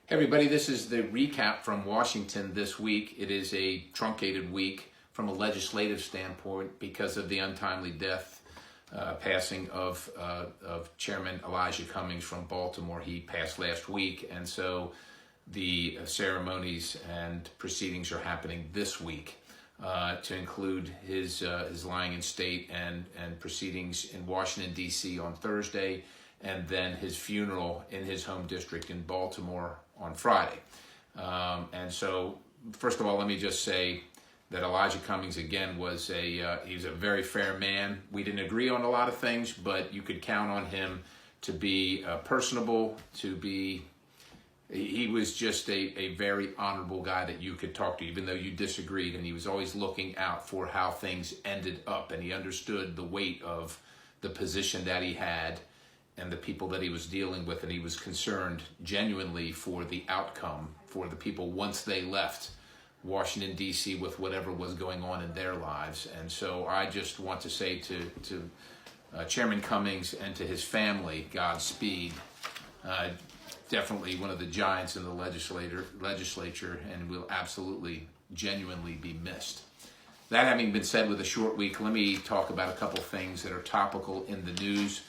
Hey everybody, this is the recap from Washington this week. It is a truncated week from a legislative standpoint because of the untimely death, passing of Chairman Elijah Cummings from Baltimore. He passed last week, and so the ceremonies and proceedings are happening this week to include his lying in state and proceedings in Washington, D.C. on Thursday, and then his funeral in his home district in Baltimore on Friday. And so, first of all, let me just say that Elijah Cummings, again, he was a very fair man. We didn't agree on a lot of things, but you could count on him to be personable, he was just a very honorable guy that you could talk to, even though you disagreed, and he was always looking out for how things ended up, and he understood the weight of the position that he had and the people that he was dealing with, and he was concerned genuinely for the outcome for the people once they left Washington, D.C. with whatever was going on in their lives. And so I just want to say to Chairman Cummings and to his family, Godspeed. Definitely one of the giants in the legislature and will absolutely, genuinely be missed. That having been said, with a short week, let me talk about a couple things that are topical in the news.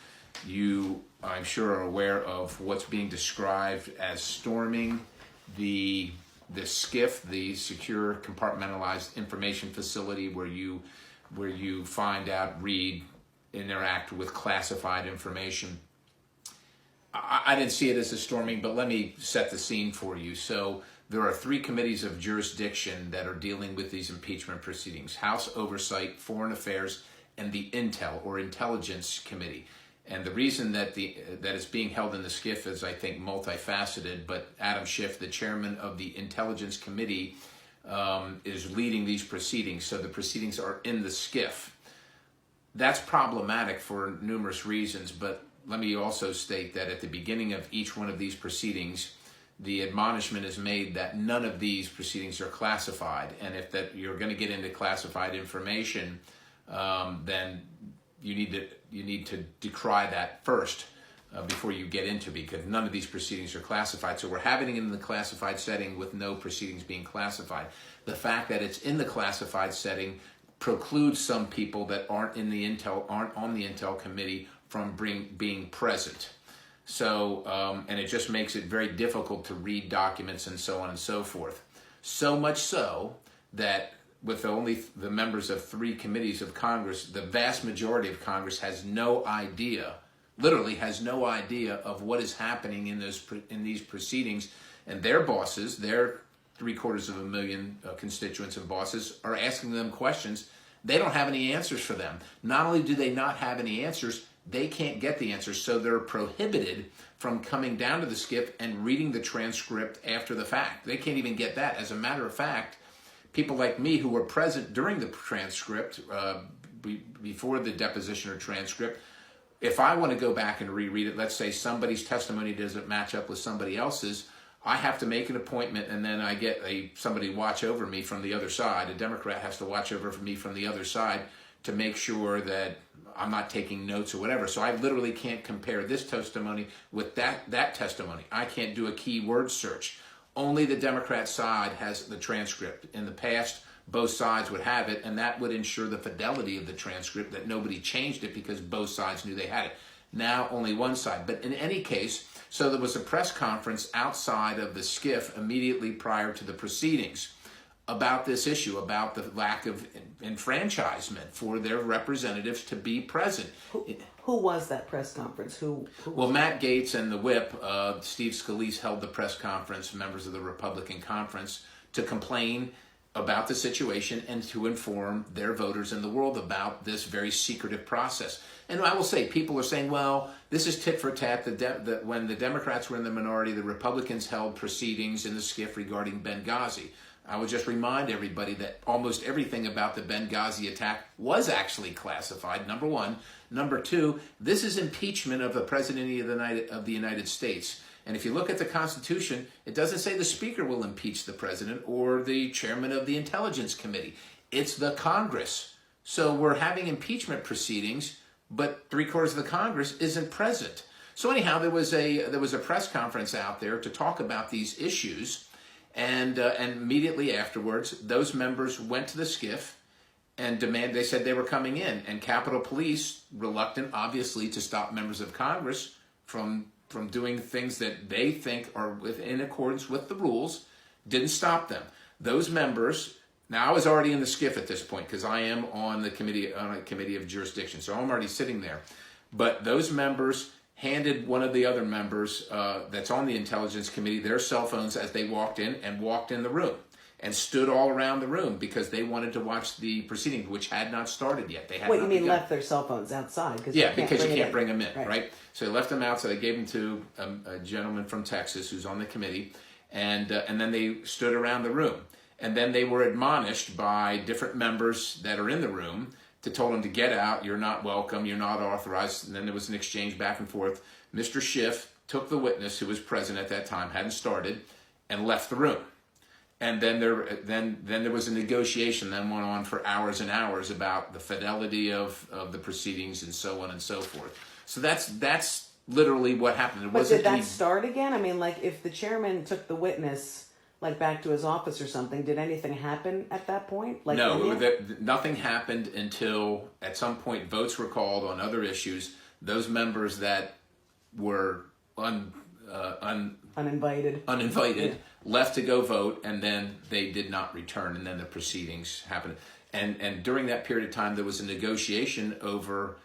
You, I'm sure, are aware of what's being described as storming the SCIF, the Secure Compartmentalized Information Facility, where you find out, read, interact with classified information. I didn't see it as a storming, but let me set the scene for you. So there are 3 committees of jurisdiction that are dealing with these impeachment proceedings: House Oversight, Foreign Affairs, and the Intel or Intelligence Committee. And the reason that it's being held in the SCIF is, I think, multifaceted, but Adam Schiff, the chairman of the Intelligence Committee, is leading these proceedings. So the proceedings are in the SCIF. That's problematic for numerous reasons, but let me also state that at the beginning of each one of these proceedings, the admonishment is made that none of these proceedings are classified. And if you're going to get into classified information, then you need to decry that first before you get into it, because none of these proceedings are classified. So we're having it in the classified setting with no proceedings being classified. The fact that it's in the classified setting precludes some people that aren't on the Intel committee from being present. So, and it just makes it very difficult to read documents and so on and so forth. So much so that with only the members of 3 committees of Congress, the vast majority of Congress has no idea, literally has no idea of what is happening in these proceedings. And their bosses, their 750,000 constituents and bosses, are asking them questions. They don't have any answers for them. Not only do they not have any answers, they can't get the answers, so they're prohibited from coming down to the SCIF and reading the transcript after the fact. They can't even get that. As a matter of fact, people like me who were present during the transcript, before the deposition or transcript, if I want to go back and reread it, let's say somebody's testimony doesn't match up with somebody else's, I have to make an appointment, and then I get somebody watch over me from the other side. A Democrat has to watch over me from the other side to make sure that I'm not taking notes or whatever. So I literally can't compare this testimony with that testimony. I can't do a keyword search. Only the Democrat side has the transcript. In the past, both sides would have it, and that would ensure the fidelity of the transcript, that nobody changed it because both sides knew they had it. Now, only one side. But in any case, so there was a press conference outside of the SCIF immediately prior to the proceedings about this issue, about the lack of enfranchisement for their representatives to be present. Who was that press conference? Well, Matt Gaetz and the whip, Steve Scalise, held the press conference, members of the Republican conference, to complain about the situation and to inform their voters in the world about this very secretive process. And I will say, people are saying, well, this is tit for tat. When the Democrats were in the minority, the Republicans held proceedings in the SCIF regarding Benghazi. I would just remind everybody that almost everything about the Benghazi attack was actually classified, number one. Number two, this is impeachment of the President of the United States. And if you look at the Constitution, it doesn't say the Speaker will impeach the President or the Chairman of the Intelligence Committee. It's the Congress. So we're having impeachment proceedings, but 3/4 of the Congress isn't present. So anyhow, there was a press conference out there to talk about these issues, and immediately afterwards, those members went to the SCIF and they said they were coming in, and Capitol Police, reluctant obviously to stop members of Congress from doing things that they think are in accordance with the rules, didn't stop them. Those members, now I was already in the SCIF at this point because I am on a committee of jurisdiction, so I'm already sitting there. But those members handed one of the other members that's on the Intelligence Committee their cell phones as they walked in the room and stood all around the room because they wanted to watch the proceedings, which had not started yet. They had What, you mean left their cell phones outside? Yeah, because you can't bring them in, right? right? So they left them out, so they gave them to a gentleman from Texas who's on the committee, and then they stood around the room. And then they were admonished by different members that are in the room to tell them to get out, you're not welcome, you're not authorized. And then there was an exchange back and forth. Mr. Schiff took the witness, who was present at that time, hadn't started, and left the room. And then there was a negotiation that went on for hours and hours about the fidelity of the proceedings and so on and so forth. So that's literally what happened. But did that start again? I mean, like, if the chairman took the witness back to his office or something, did anything happen at that point? No, nothing happened until at some point votes were called on other issues. Those members that were uninvited left to go vote, and then they did not return, and then the proceedings happened. And during that period of time, there was a negotiation over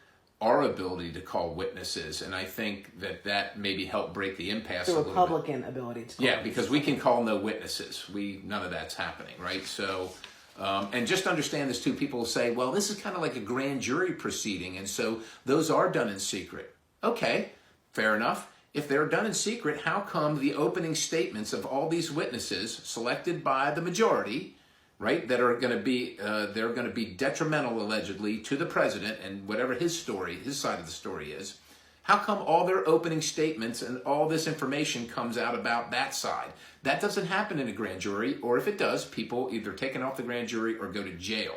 our ability to call witnesses, and I think that maybe helped break the impasse. The Republican ability to call witnesses. Because we can call no witnesses. None of that's happening, right? So, and just understand this too. People will say, well, this is kind of like a grand jury proceeding, and so those are done in secret. Okay, fair enough. If they're done in secret, how come the opening statements of all these witnesses selected by the majority, right, that are going to be detrimental allegedly to the president and whatever his side of the story is, how come all their opening statements and all this information comes out about that side? That doesn't happen in a grand jury, or if it does, people either taken off the grand jury or go to jail.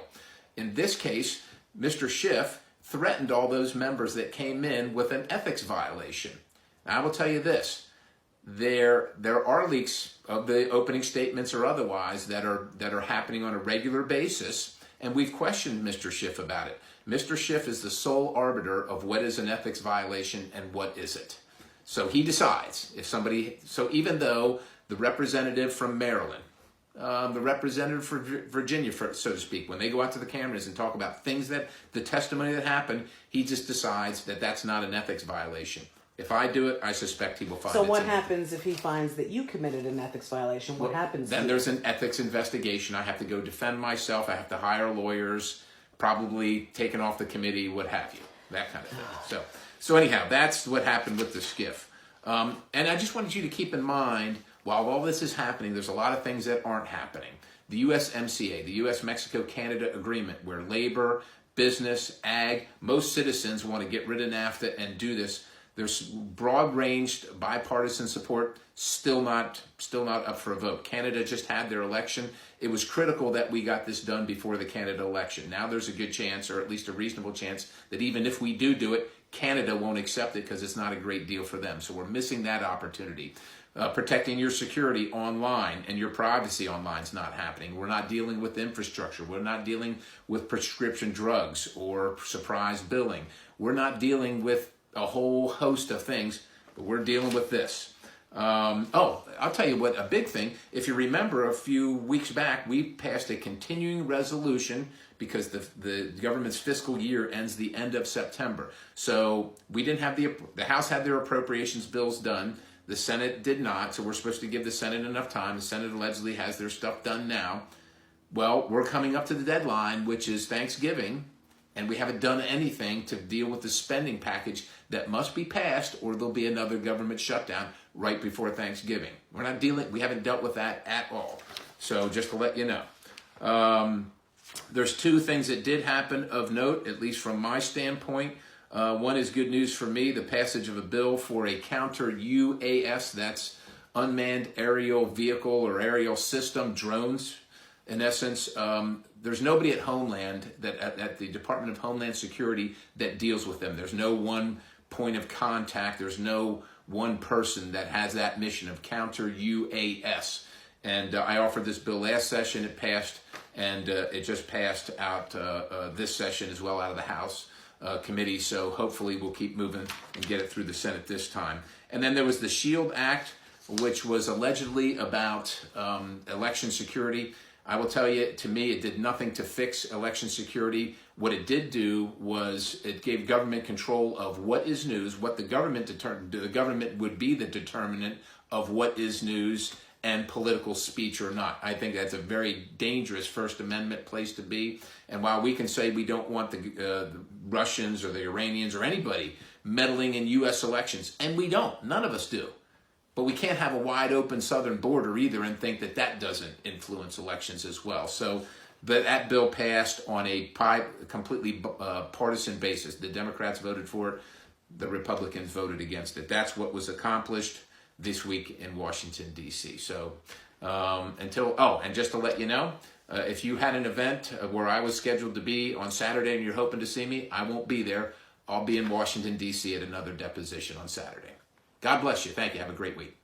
In this case, Mr. Schiff threatened all those members that came in with an ethics violation. Now, I will tell you this. There are leaks of the opening statements or otherwise that are happening on a regular basis, and we've questioned Mr. Schiff about it. Mr. Schiff is the sole arbiter of what is an ethics violation and what isn't. So he decides if somebody. So even though the representative from Maryland, the representative for Virginia, so to speak, when they go out to the cameras and talk about things that the testimony that happened, he just decides that that's not an ethics violation. If I do it, I suspect he will find it. So what happens if he finds that you committed an ethics violation? What happens? Then there's an ethics investigation. I have to go defend myself. I have to hire lawyers, probably taken off the committee, what have you, that kind of thing. So anyhow, that's what happened with the SCIF. And I just wanted you to keep in mind, while all this is happening, there's a lot of things that aren't happening. The USMCA, the U.S.-Mexico-Canada Agreement, where labor, business, ag, most citizens want to get rid of NAFTA and do this. There's broad-ranged bipartisan support, still not up for a vote. Canada just had their election. It was critical that we got this done before the Canada election. Now there's a good chance, or at least a reasonable chance, that even if we do it, Canada won't accept it because it's not a great deal for them. So we're missing that opportunity. Protecting your security online and your privacy online is not happening. We're not dealing with infrastructure. We're not dealing with prescription drugs or surprise billing. We're not dealing with a whole host of things, but we're dealing with this. I'll tell you what, a big thing, if you remember a few weeks back, we passed a continuing resolution because the government's fiscal year ends the end of September. So we didn't have the House had their appropriations bills done. The Senate did not, so we're supposed to give the Senate enough time. The Senate allegedly has their stuff done now. Well, we're coming up to the deadline, which is Thanksgiving, and we haven't done anything to deal with the spending package that must be passed, or there'll be another government shutdown right before Thanksgiving. We haven't dealt with that at all. So just to let you know. There's two things that did happen of note, at least from my standpoint. One is good news for me, the passage of a bill for a counter-UAS, that's unmanned aerial vehicle or aerial system, drones, in essence. There's nobody at Homeland, at the Department of Homeland Security, that deals with them. There's no one point of contact. There's no one person that has that mission of counter UAS. And I offered this bill last session. It passed, and it just passed out this session as well out of the House committee. So hopefully we'll keep moving and get it through the Senate this time. And then there was the SHIELD Act, which was allegedly about election security. I will tell you, to me, it did nothing to fix election security. What it did do was it gave government control of what is news, what the government would be the determinant of what is news and political speech or not. I think that's a very dangerous First Amendment place to be. And while we can say we don't want the Russians or the Iranians or anybody meddling in U.S. elections, and we don't, none of us do. But we can't have a wide open southern border either and think that that doesn't influence elections as well. So that bill passed on a completely partisan basis. The Democrats voted for it. The Republicans voted against it. That's what was accomplished this week in Washington, D.C. So and just to let you know, if you had an event where I was scheduled to be on Saturday and you're hoping to see me, I won't be there. I'll be in Washington, D.C. at another deposition on Saturday. God bless you. Thank you. Have a great week.